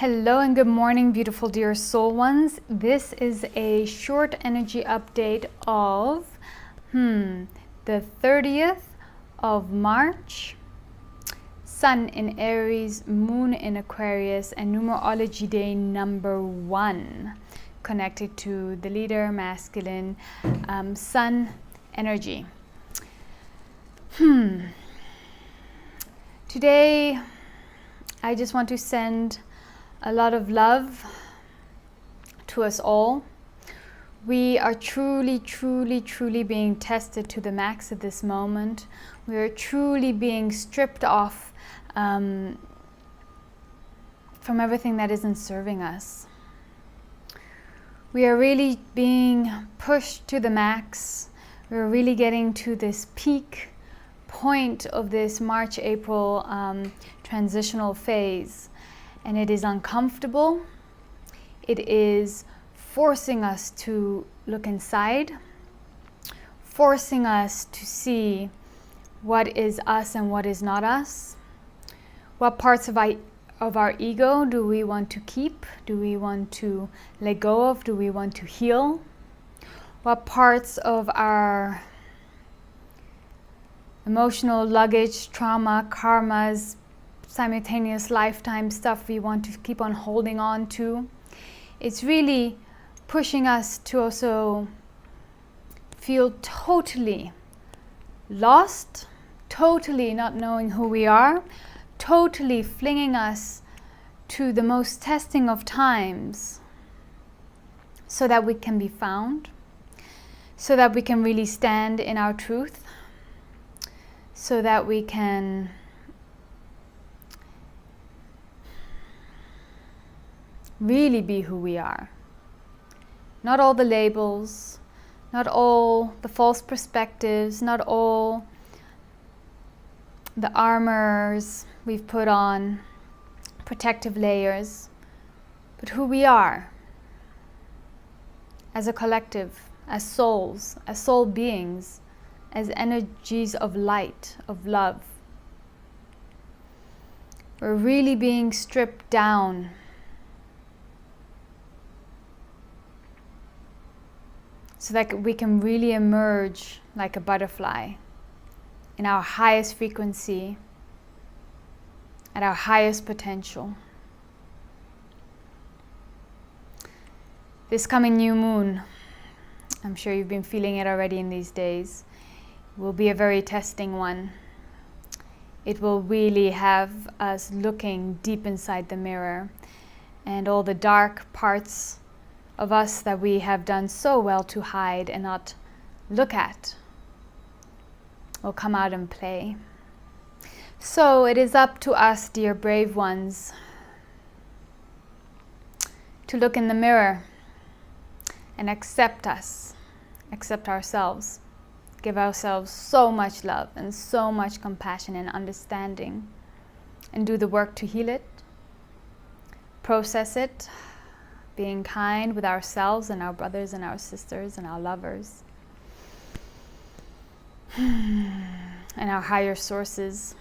Hello and good morning, beautiful dear soul ones. This is a short energy update of the 30th of March, Sun in Aries, Moon in Aquarius, and numerology day number 1, connected to the leader, masculine, Sun energy. Today, I just want to send a lot of love to us all. We are truly being tested to the max at this moment. We are truly being stripped off from everything that isn't serving us. We are really being pushed to the max. We're really getting to this peak point of this March-April transitional phase. And it is uncomfortable. It is forcing us to look inside, forcing us to see what is us and what is not us. What parts of our ego do we want to keep? Do we want to let go of? Do we want to heal? What parts of our emotional luggage, trauma, karmas, simultaneous lifetime stuff we want to keep on holding on to? It's really pushing us to also feel totally lost, totally not knowing who we are, totally flinging us to the most testing of times so that we can be found, so that we can really stand in our truth, so that we can really be who we are. Not all the labels, not all the false perspectives, not all the armors we've put on, protective layers, but who we are as a collective, as souls, as soul beings, as energies of light, of love. We're really being stripped down so that we can really emerge like a butterfly in our highest frequency, at our highest potential. This coming new moon, I'm sure you've been feeling it already in these days, will be a very testing one. It will really have us looking deep inside the mirror, and all the dark parts of us that we have done so well to hide and not look at will come out and play. So it is up to us, dear brave ones, to look in the mirror and accept us, accept ourselves, give ourselves so much love and so much compassion and understanding, and do the work to heal it, process it, being kind with ourselves and our brothers and our sisters and our lovers and our higher sources.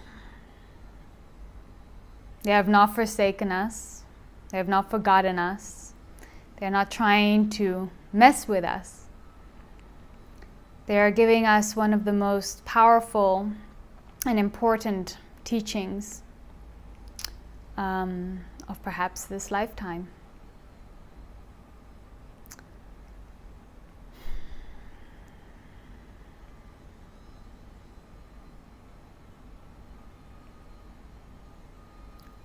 They have not forsaken us. They have not forgotten us. They are not trying to mess with us. They are giving us one of the most powerful and important teachings of perhaps this lifetime.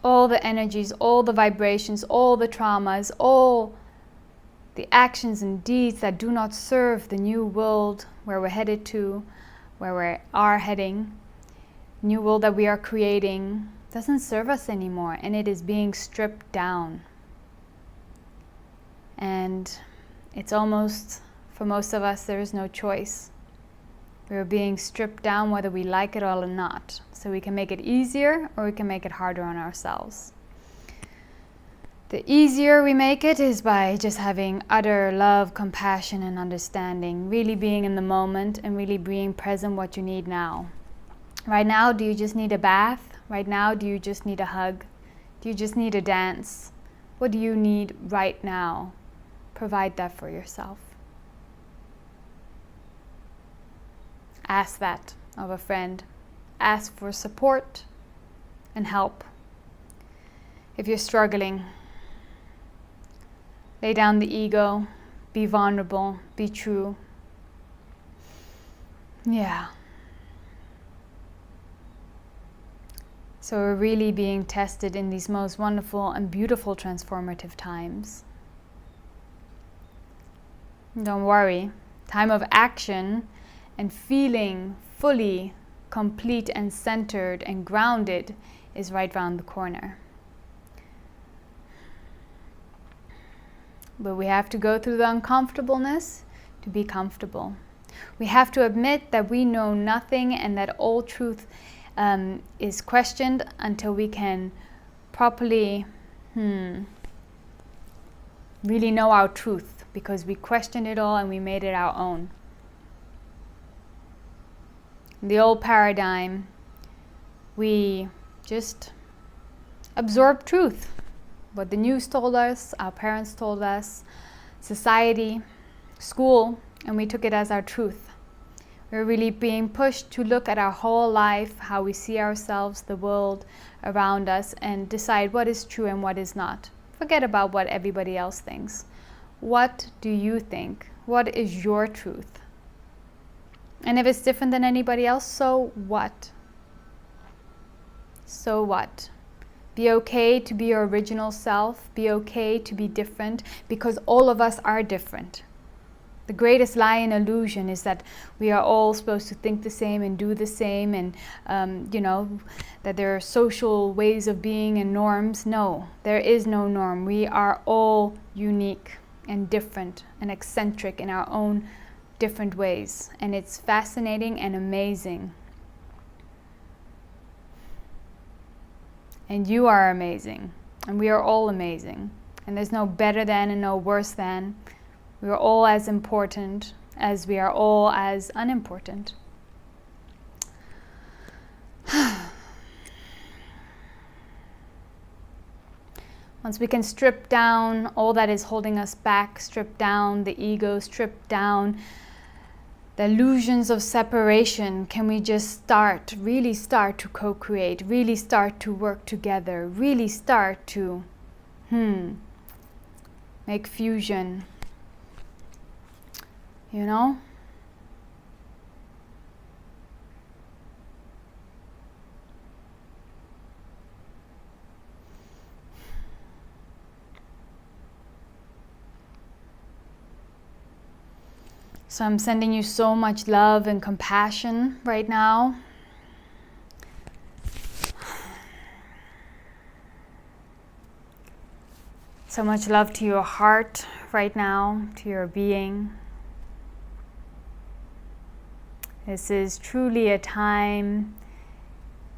All the energies, all the vibrations, all the traumas, all the actions and deeds that do not serve the new world where we're headed to, where we are heading, new world that we are creating, doesn't serve us anymore, and it is being stripped down. And it's almost, for most of us, there is no choice. We're being stripped down whether we like it or not. So we can make it easier or we can make it harder on ourselves. The easier we make it is by just having utter love, compassion, and understanding. Really being in the moment and really being present what you need now. Right now, do you just need a bath? Right now, do you just need a hug? Do you just need a dance? What do you need right now? Provide that for yourself. Ask that of a friend. Ask for support and help. If you're struggling, lay down the ego, be vulnerable, be true. Yeah. So we're really being tested in these most wonderful and beautiful transformative times. Don't worry, time of action and feeling fully complete and centered and grounded is right around the corner. But we have to go through the uncomfortableness to be comfortable. We have to admit that we know nothing and that all truth is questioned until we can properly really know our truth, because we questioned it all and we made it our own. In the old paradigm, we just absorbed truth. What the news told us, our parents told us, society, school, and we took it as our truth. We're really being pushed to look at our whole life, how we see ourselves, the world around us, and decide what is true and what is not. Forget about what everybody else thinks. What do you think? What is your truth? And if it's different than anybody else, so what? So what? Be okay to be your original self. Be okay to be different, because all of us are different. The greatest lie and illusion is that we are all supposed to think the same and do the same, and that there are social ways of being and norms. No, there is no norm. We are all unique and different and eccentric in our own different ways, and it's fascinating and amazing. And you are amazing, and we are all amazing, and there's no better than and no worse than. We are all as important as we are all as unimportant. Once we can strip down all that is holding us back, strip down the ego, strip down the illusions of separation, can we just really start to co-create, really start to work together, really start to make fusion. You know? So I'm sending you so much love and compassion right now. So much love to your heart right now, to your being. This is truly a time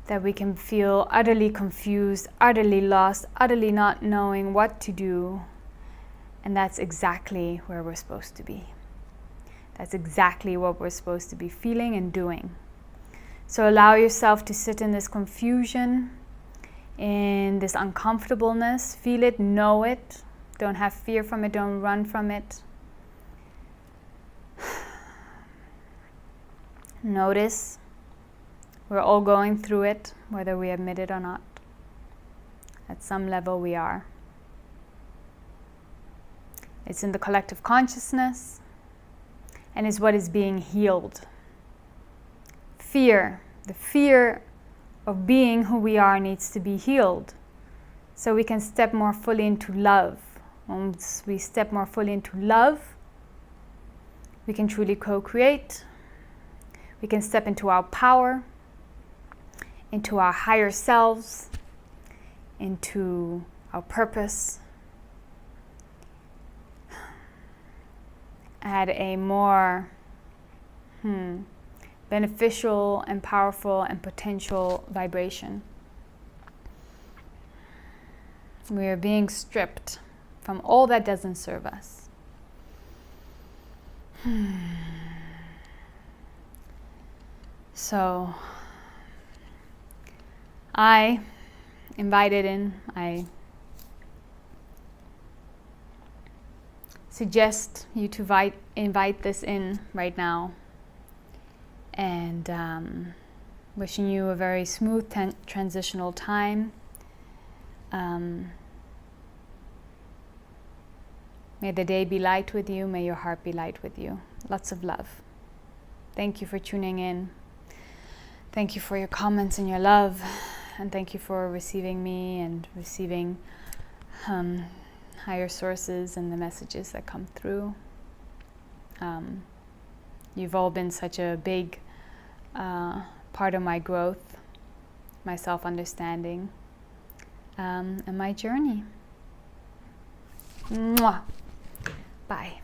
that we can feel utterly confused, utterly lost, utterly not knowing what to do. And that's exactly where we're supposed to be. That's exactly what we're supposed to be feeling and doing. So allow yourself to sit in this confusion, in this uncomfortableness. Feel it, know it. Don't have fear from it, don't run from it. Notice we're all going through it, whether we admit it or not. At some level we are. It's in the collective consciousness, and is what is being healed. Fear, the fear of being who we are, needs to be healed, so we can step more fully into love. Once we step more fully into love, we can truly co-create. We can step into our power, into our higher selves, into our purpose, at a more beneficial and powerful and potential vibration. We are being stripped from all that doesn't serve us. So I invited in, I suggest you to invite this in right now. And wishing you a very smooth transitional time. May the day be light with you. May your heart be light with you. Lots of love. Thank you for tuning in. Thank you for your comments and your love. And thank you for receiving me and receiving higher sources and the messages that come through. You've all been such a big part of my growth, my self-understanding, and my journey. Mwah. Bye.